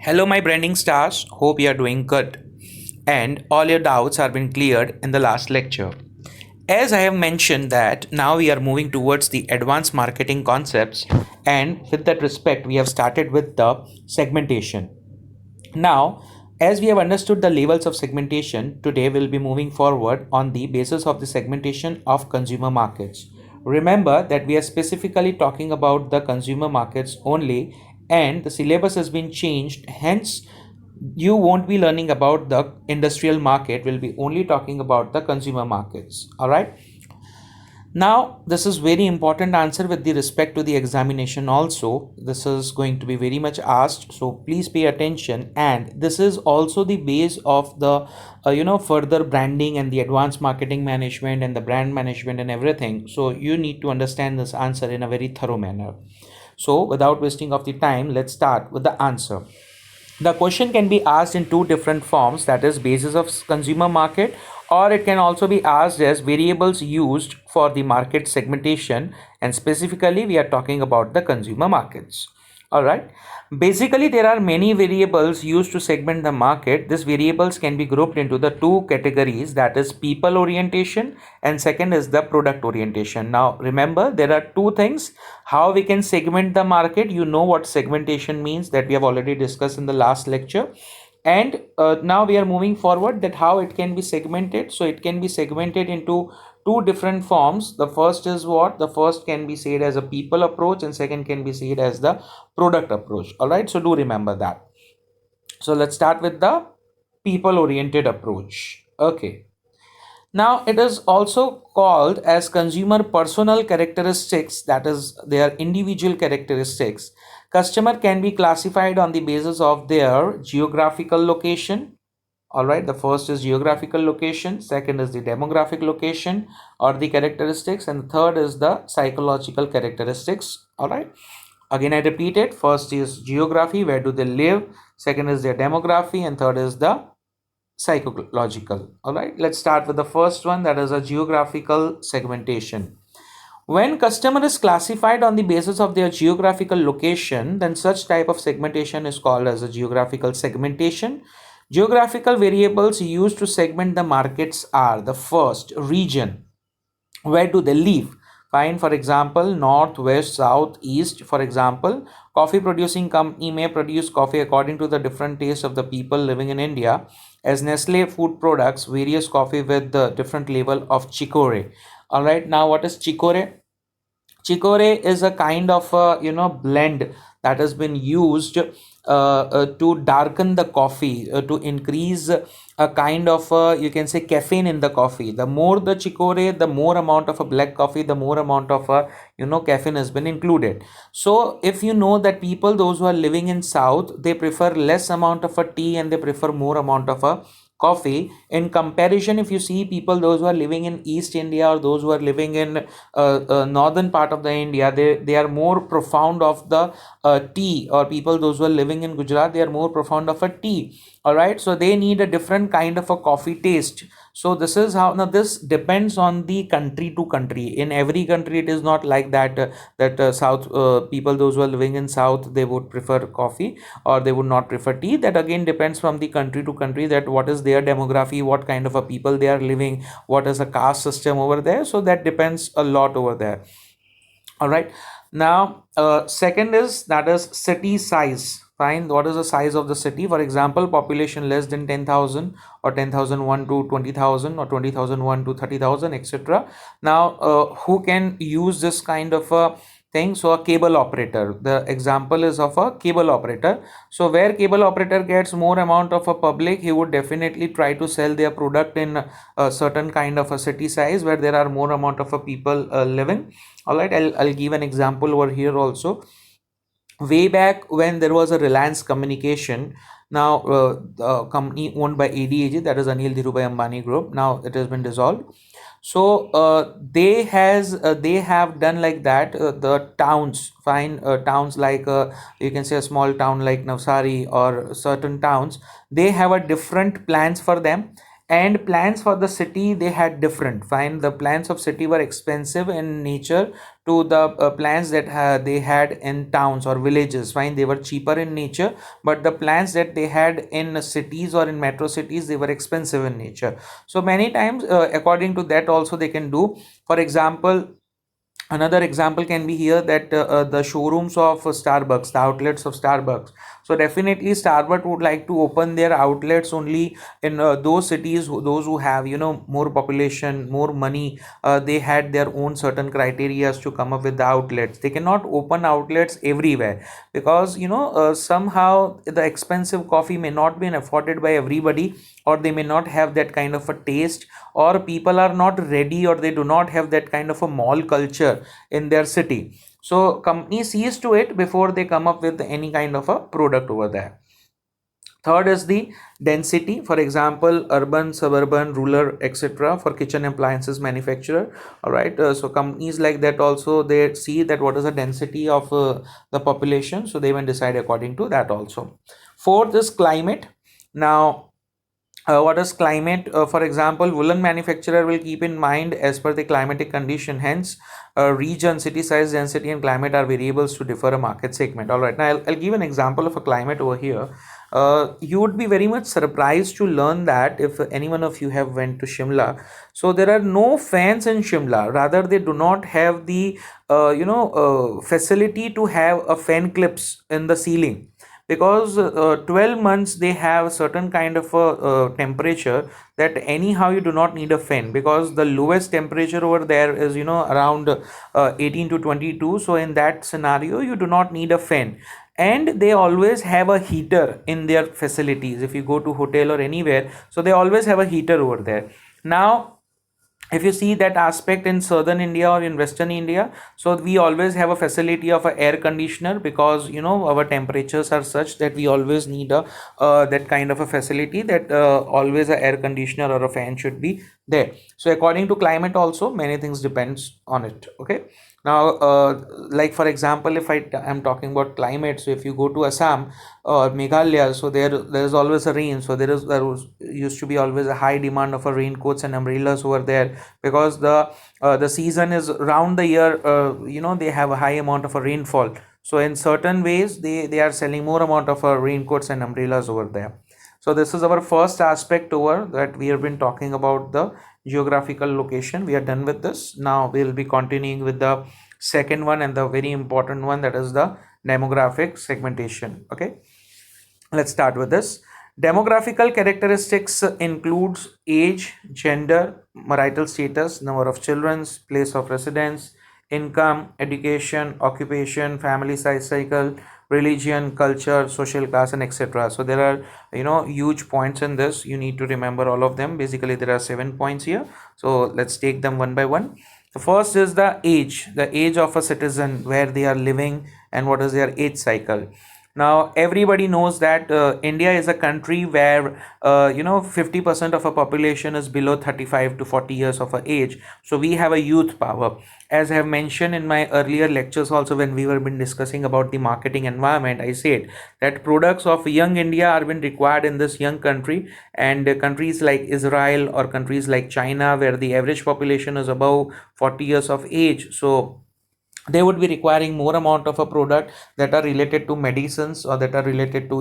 Hello, my branding stars. Hope you are doing good and all your doubts have been cleared in the last lecture. As I have mentioned that now we are moving towards the advanced marketing concepts, and with that respect, we have started with the segmentation. Now, as we have understood the levels of segmentation, today we'll be moving forward on the basis of the segmentation of consumer markets. Remember that we are specifically talking about the consumer markets only, and the syllabus has been changed. Hence, you won't be learning about the industrial market, we'll be only talking about the consumer markets. All right. Now, this is very important answer with the respect to the examination also. This is going to be very much asked, so please pay attention. And this is also the base of the further branding and the advanced marketing management and the brand management and everything. So you need to understand this answer in a very thorough manner. So without wasting of the time, let's start with the answer. The question can be asked in two different forms, that is basis of consumer market, or it can also be asked as variables used for the market segmentation, and specifically we are talking about the consumer markets. All right. Basically, there are many variables used to segment the market. These variables can be grouped into the two categories, that is people orientation and second is the product orientation. Now, remember, there are two things how we can segment the market. You know what segmentation means, that we have already discussed in the last lecture. And now we are moving forward that how it can be segmented. So it can be segmented into two different forms. The first is what? The first can be said as a people approach and second can be said as the product approach. All right. So do remember that. So let's start with the people oriented approach. Okay. Now it is also called as consumer personal characteristics, that is their individual characteristics. Customer can be classified on the basis of their geographical location. All right, the first is geographical location, second is the demographic location or the characteristics, and third is the psychological characteristics. All right, again I repeat it, first is geography, where do they live, second is their demography, and third is the psychological. All right, let's start with the first one, that is a geographical segmentation. When customer is classified on the basis of their geographical location, then such type of segmentation is called as a geographical segmentation. Geographical variables used to segment the markets are the first region, where do they live. Fine, for example, north, west, south, east. For example, coffee producing company may produce coffee according to the different tastes of the people living in India, as Nestle food products various coffee with the different level of chicory. All right, now what is chicory? Chicory is a kind of a blend that has been used to darken the coffee, to increase a kind of you can say caffeine in the coffee. The more the chicory, the more amount of a black coffee, the more amount of a caffeine has been included. So if you know that people those who are living in south, they prefer less amount of a tea and they prefer more amount of a coffee. In comparison, if you see people those who are living in east India or those who are living in northern part of the India, they are more profound of the tea, or people those who are living in Gujarat, they are more profound of a tea. All right, so they need a different kind of a coffee taste. So this is how, now this depends on the country to country. In every country it is not like that, south people those who are living in south, they would prefer coffee or they would not prefer tea. That again depends from the country to country, that what is their demography, what kind of a people they are living, what is a caste system over there. So that depends a lot over there. All right. Now second is, that is city size. Fine, what is the size of the city? For example, population less than 10,000 or 10,001 to 20,000 or 20,001 to 30,000, etc. Now who can use this kind of a thing? So a cable operator, the example is of a cable operator. So where cable operator gets more amount of a public, he would definitely try to sell their product in a certain kind of a city size where there are more amount of a people living. All right, I'll give an example over here also. Way back when there was a Reliance Communication, now the company owned by ADAG, that is Anil Dhirubhai Ambani Group, now it has been dissolved. So they have done like that, the towns, fine, towns like you can say a small town like Navsari or certain towns, they have a different plans for them. And plans for the city, they had different. Fine, the plans of city were expensive in nature to the plans that they had in towns or villages. Fine, they were cheaper in nature, but the plans that they had in cities or in metro cities, they were expensive in nature. So many times, according to that also they can do. For example, another example can be here that the showrooms of Starbucks, the outlets of Starbucks. So definitely Starbucks would like to open their outlets only in those cities, those who have, more population, more money. They had their own certain criteria to come up with the outlets. They cannot open outlets everywhere, because somehow the expensive coffee may not be afforded by everybody, or they may not have that kind of a taste, or people are not ready, or they do not have that kind of a mall culture in their city. So company sees to it before they come up with any kind of a product over there. Third is the density. For example, urban, suburban, rural, etc. for kitchen appliances manufacturer. All right. So companies like that also, they see that what is the density of the population. So they will decide according to that also. Fourth is climate. Now, what is climate? For example, woolen manufacturer will keep in mind as per the climatic condition. Hence, region, city size, density, and climate are variables to differ a market segment. All right. Now, I'll give an example of a climate over here. You would be very much surprised to learn that if any one of you have went to Shimla, so there are no fans in Shimla. Rather, they do not have the facility to have a fan clips in the ceiling, because 12 months they have certain kind of a temperature that anyhow you do not need a fan, because the lowest temperature over there is around 18 to 22. So in that scenario you do not need a fan, and they always have a heater in their facilities. If you go to hotel or anywhere, so they always have a heater over there. Now, if you see that aspect in southern India or in western India, so we always have a facility of a air conditioner, because our temperatures are such that we always need a that kind of a facility, that always a air conditioner or a fan should be there. So according to climate also, many things depends on it. Okay. Now, like for example, if am talking about climate, so if you go to Assam or Meghalaya, so there is always a rain. So used to be always a high demand of a raincoats and umbrellas over there, because the season is round the year. They have a high amount of a rainfall. So in certain ways, they are selling more amount of raincoats and umbrellas over there. So this is our first aspect over that we have been talking about the geographical location. We are done with this. Now we'll be continuing with the second one, and the very important one, that is the demographic segmentation. Okay, let's start with this. Demographical characteristics includes age, gender, marital status, number of children, place of residence, income, education, occupation, family size cycle, religion, culture, social class, and etc. So there are huge points in this. You need to remember all of them. Basically, there are 7 points here. So let's take them one by one. The first is the age of a citizen, where they are living and what is their age cycle. Now, everybody knows that India is a country where 50% of a population is below 35 to 40 years of age. So we have a youth power. As I have mentioned in my earlier lectures also, when we were been discussing about the marketing environment, I said that products of young India are been required in this young country, and countries like Israel or countries like China, where the average population is above 40 years of age. So they would be requiring more amount of a product that are related to medicines, or that are related to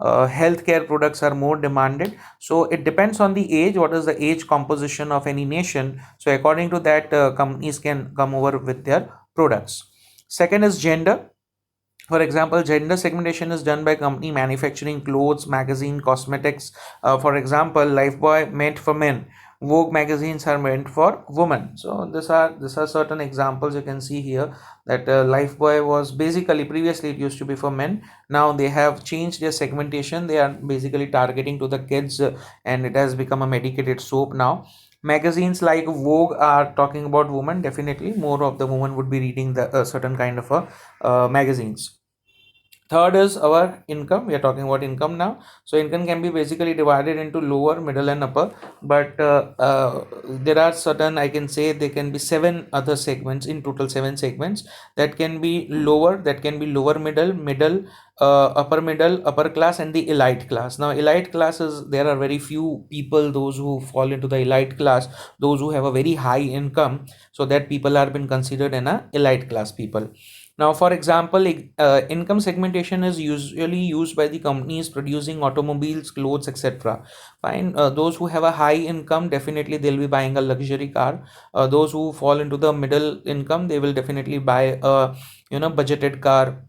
healthcare products are more demanded. So it depends on the age, what is the age composition of any nation. So according to that, companies can come over with their products. Second is gender. For example, gender segmentation is done by company manufacturing clothes, magazine, cosmetics. For example, Lifebuoy meant for men, Vogue magazines are meant for women. So these are certain examples you can see here, that Lifebuoy was basically, previously it used to be for men. Now they have changed their segmentation. They are basically targeting to the kids, and it has become a medicated soap now. Magazines like Vogue are talking about women. Definitely more of the women would be reading the certain kind of magazines. Third is our income. We are talking about income now. So income can be basically divided into lower, middle and upper, but there are certain, I can say there can be seven other segments, in total seven segments, that can be lower, that can be lower middle, upper middle, upper class and the elite class. Now elite class is, there are very few people, those who fall into the elite class, those who have a very high income, so that people are been considered in a elite class people. Now, for example, income segmentation is usually used by the companies producing automobiles, clothes, etc. Fine. Those who have a high income, definitely they'll be buying a luxury car. Those who fall into the middle income, they will definitely buy a budgeted car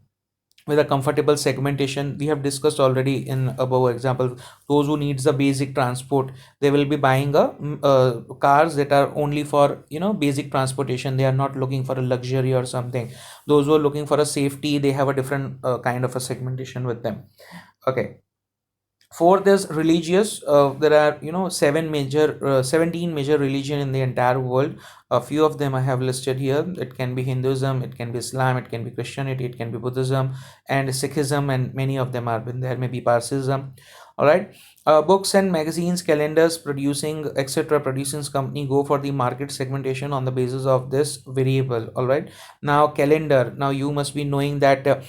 with a comfortable segmentation. We have discussed already in above example. Those who needs the basic transport, they will be buying cars that are only for basic transportation. They are not looking for a luxury or something. Those who are looking for a safety, they have a different kind of a segmentation with them. Okay. Fourth is religious. There are 17 major religion in the entire world. A few of them I have listed here. It can be Hinduism, it can be Islam, it can be Christianity, it can be Buddhism and Sikhism, and many of them are been there, maybe Parsism. All right. Books and magazines, calendars, producing etc. Producing company go for the market segmentation on the basis of this variable. All right. Now calendar. Now you must be knowing that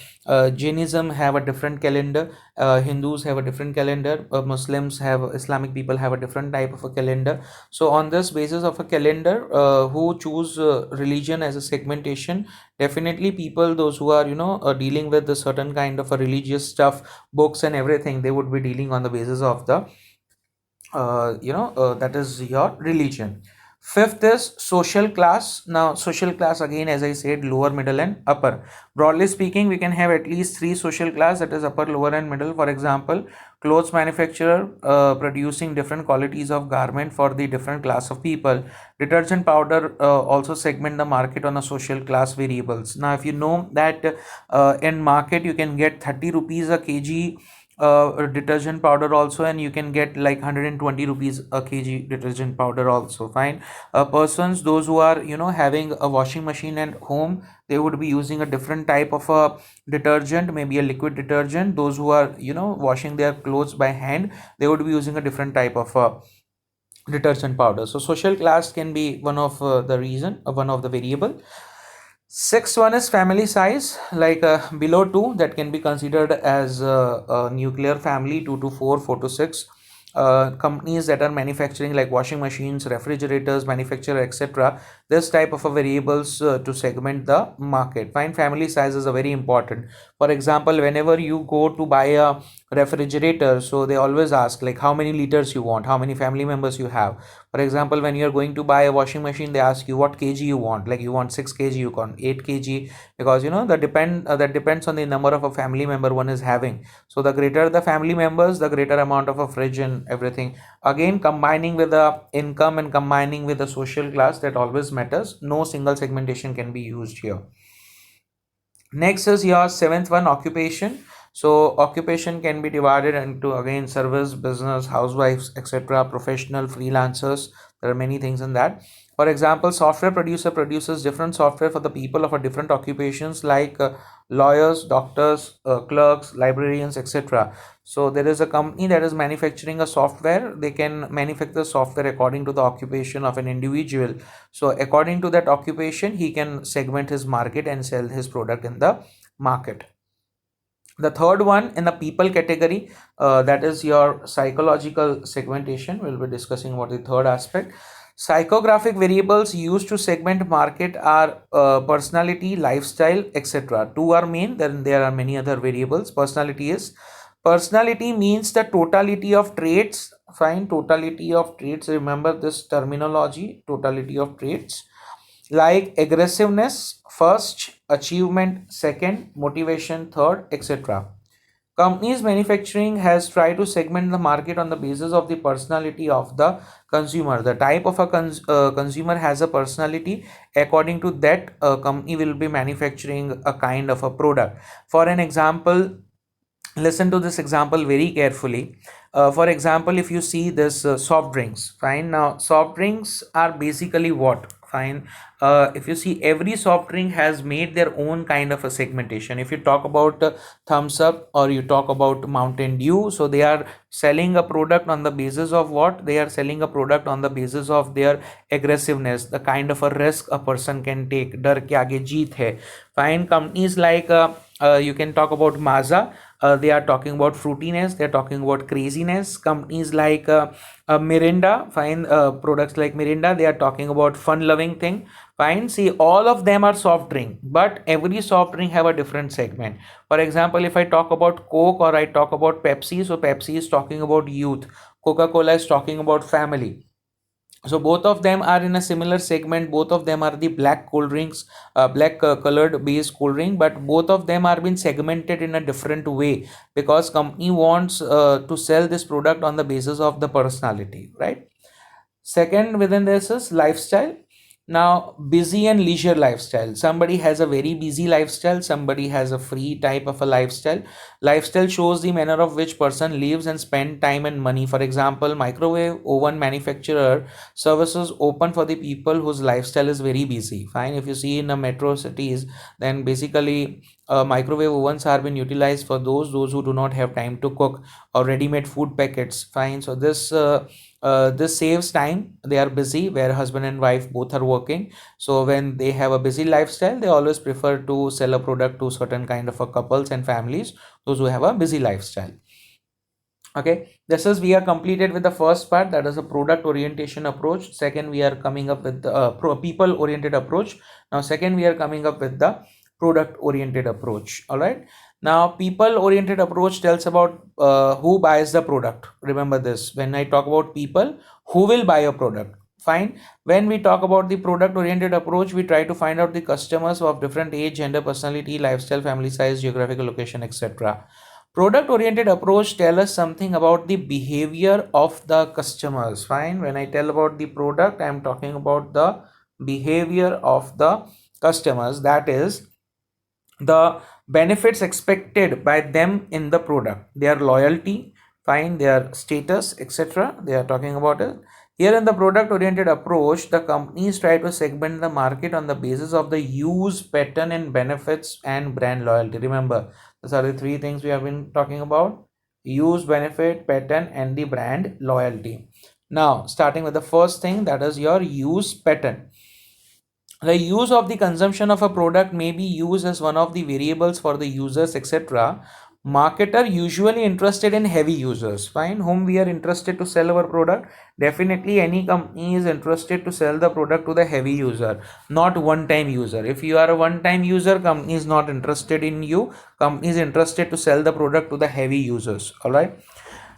Jainism have a different calendar, Hindus have a different calendar, Muslims have, Islamic people have a different type of a calendar. So on this basis of a calendar, who choose religion as a segmentation, definitely people those who are dealing with a certain kind of a religious stuff, books and everything, they would be dealing on the basis of the that is your religion. Fifth is social class. Now social class, again as I said, lower, middle and upper. Broadly speaking, we can have at least three social class, that is upper, lower and middle. For example, clothes manufacturer producing different qualities of garment for the different class of people. Detergent powder also segment the market on a social class variables. Now if you know that in market you can get 30 rupees a kg detergent powder also, and you can get like 120 rupees a kg detergent powder also. Fine. Persons those who are having a washing machine at home, they would be using a different type of a detergent, maybe a liquid detergent. Those who are washing their clothes by hand, they would be using a different type of detergent powder. So social class can be one of the reason, one of the variable. Sixth one is family size, like below 2, that can be considered as a nuclear family, 2 to 4, 4 to 6. Companies that are manufacturing like washing machines, refrigerators, manufacturer, etc. This type of a variables to segment the market. Fine. Family size is a very important. For example, whenever you go to buy a refrigerator, so they always ask like how many liters you want, how many family members you have. For example, when you're going to buy a washing machine, they ask you what kg you want, like you want 6 kg, you want 8 kg, because that depends on the number of a family member one is having. So the greater the family members, the greater amount of a fridge and everything. Again, combining with the income and combining with the social class, that always matters. No single segmentation can be used here. Next is your seventh one, occupation. So occupation can be divided into, again, service, business, housewives, etc., professional, freelancers. There are many things in that. For example, software producer produces different software for the people of a different occupations, like lawyers, doctors, clerks, librarians, etc. So there is a company that is manufacturing a software. They can manufacture software according to the occupation of an individual. So according to that occupation, he can segment his market and sell his product in the market. The third one in the people category, that is your psychological segmentation. We'll be discussing about the third aspect. Psychographic variables used to segment market are personality, lifestyle, etc. Two are main, then there are many other variables. Personality means the totality of traits. Fine. Totality of traits, remember this terminology, totality of traits, like aggressiveness first, achievement second, motivation third, etc. Companies manufacturing has tried to segment the market on the basis of the personality of the consumer. The type of a consumer has a personality. According to that, a company will be manufacturing a kind of a product. For an example, listen to this example very carefully. For example, if you see this soft drinks, fine. Now soft drinks are basically what? Fine. If you see, every soft drink has made their own kind of a segmentation. If you talk about Thumbs Up or you talk about Mountain Dew, so they are selling a product on the basis of what? They are selling a product on the basis of their aggressiveness, the kind of a risk a person can take. डर के आगे जीत है. Fine. Companies like you can talk about Mazda. They are talking about fruitiness. They are talking about craziness. Companies like Mirinda, fine. Products like Mirinda, they are talking about fun-loving thing. Fine. See, all of them are soft drink, but every soft drink have a different segment. For example, if I talk about Coke or I talk about Pepsi, so Pepsi is talking about youth. Coca-Cola is talking about family. So both of them are in a similar segment. Both of them are the black cold drinks, black colored based cold drink, but both of them are being segmented in a different way because company wants to sell this product on the basis of the personality, right? Second within this is lifestyle. Now, busy and leisure lifestyle. Somebody has a very busy lifestyle, somebody has a free type of a lifestyle. Lifestyle shows the manner of which person lives and spend time and money. For example, microwave oven manufacturer services open for the people whose lifestyle is very busy. Fine. If you see in the metro cities, then basically microwave ovens are being utilized for those who do not have time to cook, or ready-made food packets. Fine. So this saves time. They are busy where husband and wife both are working, so when they have a busy lifestyle, they always prefer to sell a product to certain kind of a couples and families, those who have a busy lifestyle. Okay, this is we are completed with the first part, that is a product orientation approach. Second, we are coming up with the people oriented approach. Now second, we are coming up with the product oriented approach. All right, now people oriented approach tells about who buys the product. Remember this, when I talk about people, who will buy a product. Fine. When we talk about the product oriented approach, we try to find out the customers of different age, gender, personality, lifestyle, family size, geographical location, etc. Product oriented approach tell us something about the behavior of the customers. Fine. When I tell about the product, I am talking about the behavior of the customers, that is the benefits expected by them in the product, their loyalty, fine, their status, etc. They are talking about it. Here in the product oriented approach, the companies try to segment the market on the basis of the use pattern and benefits and brand loyalty. Remember, these are the three things we have been talking about: use, benefit, pattern, and the brand loyalty. Now, starting with the first thing, that is your use pattern. The use of the consumption of a product may be used as one of the variables for the users, etc. Marketer usually interested in heavy users, fine, whom we are interested to sell our product. Definitely any company is interested to sell the product to the heavy user, not one time user. If you are a one time user, company is not interested in you. Company is interested to sell the product to the heavy users. All right,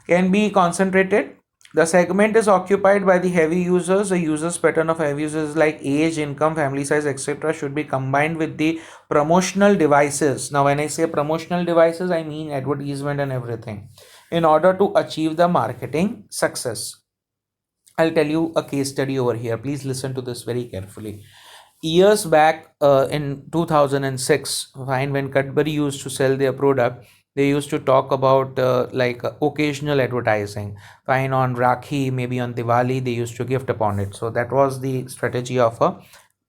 can be concentrated. The segment is occupied by the heavy users. The users pattern of heavy users like age, income, family size, etc. should be combined with the promotional devices. Now when I say promotional devices, I mean advertisement and everything, in order to achieve the marketing success. I'll tell you a case study over here. Please listen to this very carefully. Years back in 2006, fine, when Cadbury used to sell their product, they used to talk about occasional advertising. Fine, on Rakhi, maybe on Diwali, they used to gift upon it. So that was the strategy of a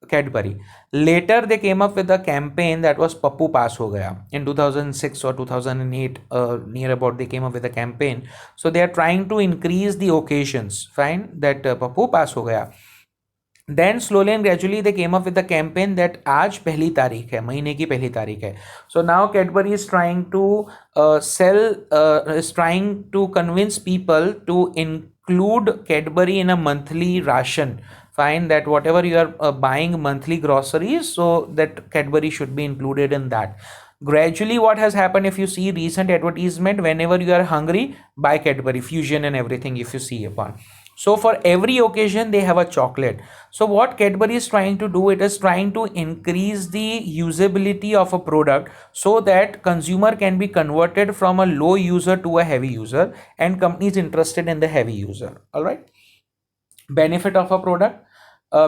Cadbury. Later, they came up with a campaign that was Pappu Pass Ho Gaya. In 2006 or 2008, near about, they came up with a campaign. So they are trying to increase the occasions. Fine, that Pappu Pass Ho Gaya. Then slowly and gradually they came up with the campaign that आज पहली तारीख है, महीने की पहली तारीख है. So now Cadbury is trying to is trying to convince people to include Cadbury in a monthly ration. Fine, that whatever you are buying monthly groceries, so that Cadbury should be included in that. Gradually, what has happened, if you see recent advertisement, whenever you are hungry, buy Cadbury Fusion and everything, if you see upon. So for every occasion they have a chocolate. So what Cadbury is trying to do, it is trying to increase the usability of a product so that consumer can be converted from a low user to a heavy user, and companies interested in the heavy user. All right. Benefit of a product.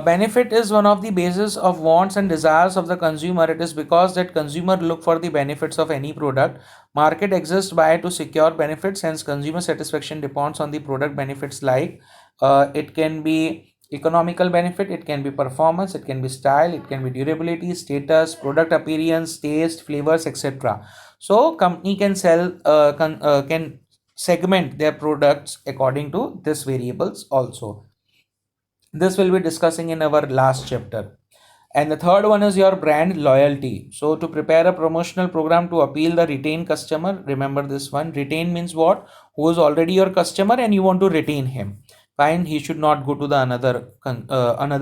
Benefit is one of the basis of wants and desires of the consumer. It is because that consumer look for the benefits of any product. Market exists by to secure benefits, hence consumer satisfaction depends on the product benefits. Like it can be Economical benefit, it can be performance, it can be style, it can be durability, status, product appearance, taste, flavors, etc. So company can can segment their products according to these variables also. This will be discussing in our last chapter. And the third one is your brand loyalty. So to prepare a promotional program to appeal the retained customer, remember this one. Retain means what? Who is already your customer and you want to retain him. Fine, he should not go to the another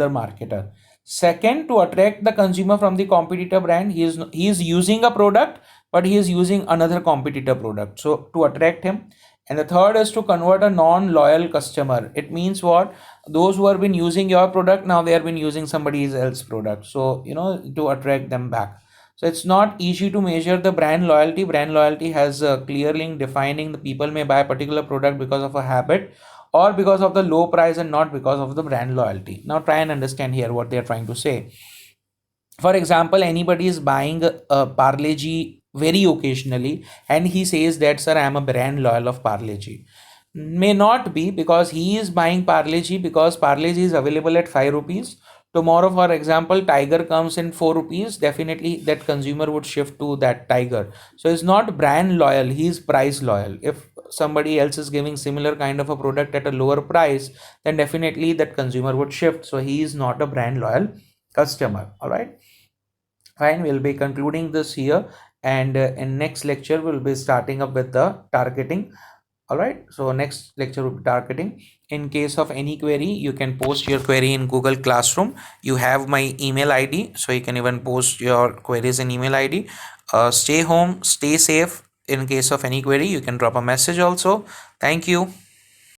marketer. Second, to attract the consumer from the competitor brand, he is using a product, but he is using another competitor product. So to attract him. And the third is to convert a non-loyal customer. It means what? Those who have been using your product, now they have been using somebody else's product. So to attract them back. So it's not easy to measure the brand loyalty. Brand loyalty has clearly defining the people may buy a particular product because of a habit or because of the low price and not because of the brand loyalty. Now try and understand here what they are trying to say. For example, anybody is buying a Parle G very occasionally and he says that, sir, I am a brand loyal of Parle G. May not be, because he is buying Parle G because Parle G is available at 5 rupees. Tomorrow, for example, Tiger comes in 4 rupees. Definitely that consumer would shift to that Tiger. So it's not brand loyal, he is price loyal. If somebody else is giving similar kind of a product at a lower price, then definitely that consumer would shift. So he is not a brand loyal customer. All right, fine, we'll be concluding this here, and in next lecture we'll be starting up with the targeting. All right, so next lecture will be targeting. In case of any query, you can post your query in Google Classroom. You have my email ID, so you can even post your queries in email ID. Stay home, stay safe. In case of any query, you can drop a message also. Thank you.